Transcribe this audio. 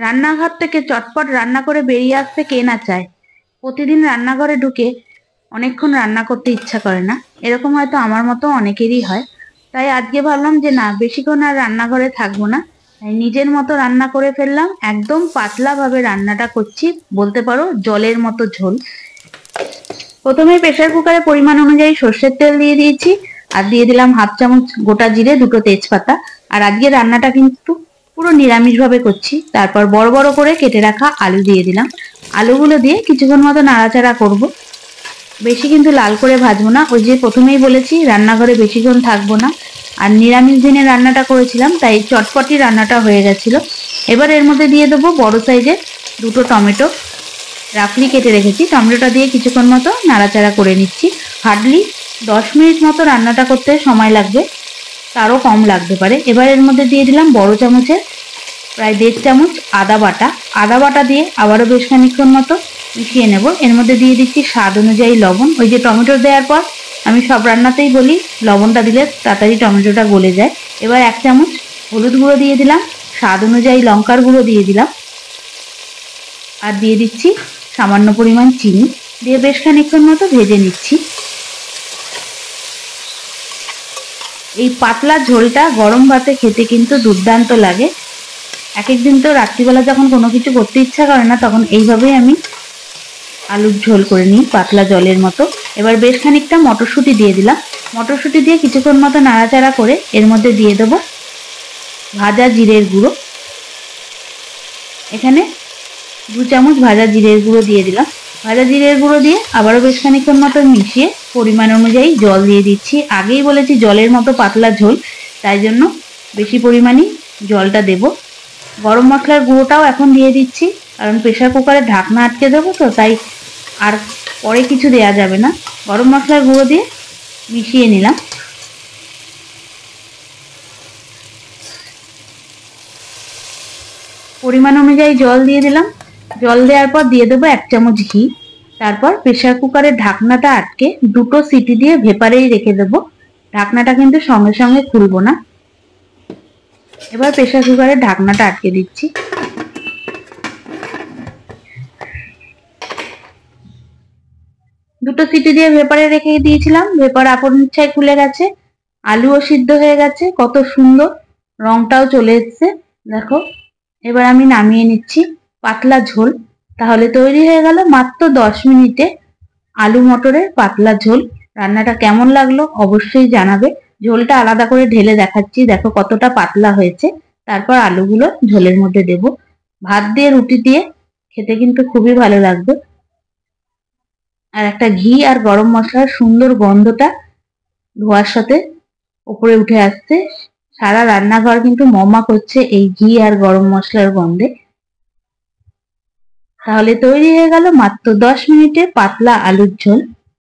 রান্নাঘর থেকে চটপট রান্না করে বেরিয়ে আসতে কে না চায়। প্রতিদিন রান্নাঘরে ঢুকে অনেকক্ষণ রান্না করতে ইচ্ছা করে না। এরকম হয়তো আমার মতো অনেকেরই হয়। তাই আজকে ভাবলাম যে না, বেশিক্ষণ আর রান্নাঘরে থাকবো না। তাই নিজের মতো রান্না করে ফেললাম। একদম পাতলা ভাবে রান্নাটা করছি, বলতে পারো জলের মতো ঝোল। প্রথমে প্রেসার কুকারে পরিমাণ অনুযায়ী সর্ষের তেল দিয়ে দিয়েছি, আর দিয়ে দিলাম হাফ চামচ গোটা জিরে, দুটো তেজপাতা। আর আজকে রান্নাটা কিন্তু পুরো নিরামিষ ভাবে করছি। তারপর বড় বড় করে কেটে রাখা আলু দিয়ে দিলাম। আলুগুলো দিয়ে কিছুক্ষণ মতো নাড়াচাড়া করব। বেশি কিন্তু লাল করে ভাজবো না, ওই যে প্রথমেই বলেছি রান্নাঘরে বেশিক্ষণ থাকবো না। আর নিরামিষ দিনে রান্নাটা করেছিলাম, তাই চটপটি রান্নাটা হয়ে গেছিল। এবার এর মধ্যে দিয়ে দেবো বড় সাইজের দুটো টমেটো, রাফলি কেটে রেখেছি। টমেটোটা দিয়ে কিছুক্ষণ মতো নাড়াচাড়া করে নিচ্ছি। হার্ডলি 10 মিনিট মতো রান্নাটা করতে সময় লাগবে, তারও কম লাগতে পারে। এবার এর মধ্যে দিয়ে দিলাম বড় চামচের প্রায় 1.5 চামচ আদা বাটা। আদা বাটা দিয়ে আবারও বেশ খানিকক্ষণ মতো মিশিয়ে নেব। এর মধ্যে দিয়ে দিচ্ছি স্বাদ অনুযায়ী লবণ। ওই যে টমেটো দেওয়ার পর আমি সব রান্নাতেই বলি লবণটা দিলে তাড়াতাড়ি টমেটোটা গলে যায়। এবার 1 চামচ হলুদ গুঁড়ো দিয়ে দিলাম, স্বাদ অনুযায়ী লঙ্কার গুঁড়ো দিয়ে দিলাম, আর দিয়ে দিচ্ছি সামান্য পরিমাণ চিনি। দিয়ে বেশ খানিকক্ষণ মতো ভেজে নিচ্ছি। এই পাতলা ঝোলটা গরম ভাতে খেতে কিন্তু দুর্দান্ত লাগে। এক একদিন তো রাত্রিবেলা যখন কোনো কিছু করতে ইচ্ছা করে না, তখন এইভাবেই আমি আলুর ঝোল করে নিই, পাতলা জলের মতো। এবার বেশ খানিকটা মটরশুঁটি দিয়ে দিলাম। মটরশুঁটি দিয়ে কিছুক্ষণ মতো নাড়াচাড়া করে এর মধ্যে দিয়ে দেবো ভাজা জিরের গুঁড়ো। এখানে 2 চামচ ভাজা জিরের গুঁড়ো দিয়ে দিলাম। ভাজা জিরের গুঁড়ো দিয়ে আবারও বেশ খানিকক্ষণ মতো মিশিয়ে পরিমাণ অনুযায়ী জল দিয়ে দিচ্ছি। আগেই বলেছি জলের মতো পাতলা ঝোল, তাই জন্য বেশি পরিমাণেই জলটা দেব। গরম মশলার গুঁড়োটাও এখন দিয়ে দিচ্ছি, কারণ প্রেসার কুকারে ঢাকনা আটকে দেবো তো, তাই আর পরে কিছু দেয়া যাবে না। গরম মশলার গুঁড়ো দিয়ে মিশিয়ে নিলাম। পরিমাণ অনুযায়ী জল দিয়ে দিলাম। জল দেওয়ার পর দিয়ে দেবো 1 চামচ ঘি। তারপর প্রেসার কুকারের ঢাকনাটা আটকে 2টো সিটি দিয়ে ভেপারেই রেখে দেবো। ঢাকনাটা কিন্তু সঙ্গে সঙ্গে খুলবো না। এবার প্রেসার কুকারের ঢাকনাটা আটকে দিচ্ছি। 2টো সিটি দিয়ে ভেপারে রেখে দিয়েছিলাম। ভেপার আপন ইচ্ছায় খুলে গেছে, আলুও সিদ্ধ হয়ে গেছে, কত সুন্দর রংটাও চলে এসছে দেখো। এবার আমি নামিয়ে নিচ্ছি। পাতলা ঝোল তাহলে তৈরি হয়ে গেল মাত্র 10 মিনিটে আলু মটরের পাতলা ঝোল। রান্নাটা কেমন লাগলো অবশ্যই জানাবে। ঝোলটা আলাদা করে ঢেলে দেখাচ্ছি, দেখো কতটা পাতলা হয়েছে। তারপর আলুগুলো ঝোলের মধ্যে দেব। ভাত দিয়ে রুটি দিয়ে খেতে কিন্তু খুবই ভালো লাগবে। আর একটা ঘি আর গরম মশলার সুন্দর গন্ধটা ধোয়ার সাথে উপরে উঠে আসছে। সারা রান্নাঘর কিন্তু মমা করছে এই ঘি আর গরম মশলার গন্ধে। তাহলে তৈরি হয়ে গেল মাত্র 10 মিনিটে পাতলা আলুর ঝোল।